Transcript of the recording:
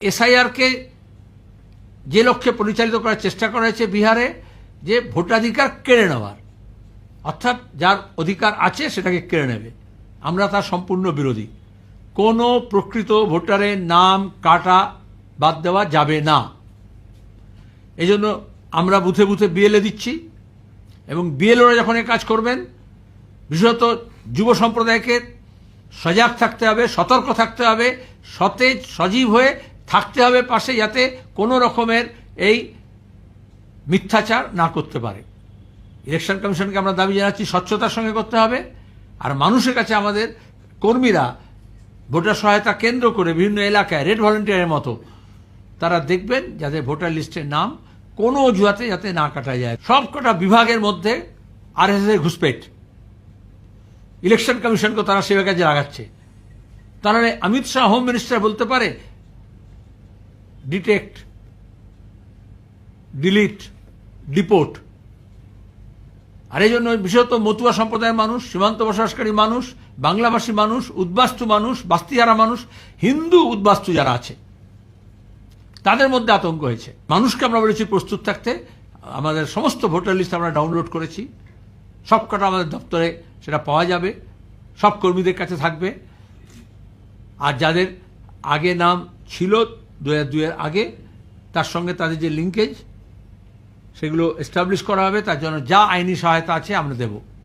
এসআইআরকে যে লক্ষ্যে পরিচালিত করার চেষ্টা করা হয়েছে বিহারে, যে ভোটাধিকার কেড়ে নেওয়ার, অর্থাৎ যার অধিকার আছে সেটাকে কেড়ে নেবে। আমরা তার সম্পূর্ণ বিরোধী। কোনো প্রকৃত ভোটারের নাম কাটা বাদ দেওয়া যাবে না। এই জন্য আমরা বুথে বুথে বিএলএ দিচ্ছি, এবং বিএলওরা যখন এই কাজ করবেন, বিশেষত যুব সম্প্রদায়কে সজাগ থাকতে হবে, সতর্ক থাকতে হবে, সতেজ সজীব হয়ে থাকতে হবে পাশে, যাতে কোনো রকমের এই মিথ্যাচার না করতে পারে। ইলেকশন কমিশনকে আমরা দাবি জানাচ্ছি স্বচ্ছতার সঙ্গে করতে হবে। আর মানুষের কাছে আমাদের কর্মীরা ভোটার সহায়তা কেন্দ্র করে বিভিন্ন এলাকায় রেড ভলেন্টিয়ারের মতো তারা দেখবেন যাতে ভোটার লিস্টের নাম কোনো অজুহাতে যাতে না কাটা যায়। সবকটা বিভাগের মধ্যে আরএসএস ঘুষপেট, ইলেকশন কমিশনকে তারা সেভাবে কাজে লাগাচ্ছে। তাহলে অমিত শাহ হোম মিনিস্টার বলতে পারে ডিটেক্ট, ডিলিট, ডিপোর্ট। আর এই জন্য বিশেষত মতুয়া সম্প্রদায়ের মানুষ, সীমান্ত বসবাসকারী মানুষ, বাংলাভাষী মানুষ, উদ্বাস্তু মানুষ, বাস্তিহারা মানুষ, হিন্দু উদ্বাস্তু যারা আছে, তাদের মধ্যে আতঙ্ক হয়েছে। মানুষকে আমরা বলেছি প্রস্তুত থাকতে। আমাদের সমস্ত ভোটার লিস্ট আমরা ডাউনলোড করেছি, সবকটা আমাদের দপ্তরে সেটা পাওয়া যাবে, সব কর্মীদের কাছে থাকবে। আর যাদের আগে নাম ছিল 2002 আগে, তার সঙ্গে তাদের যে লিঙ্কেজ, সেগুলো এস্টাবলিশ করা হবে। তার জন্য যা আইনি সহায়তা আছে আমরা দেব।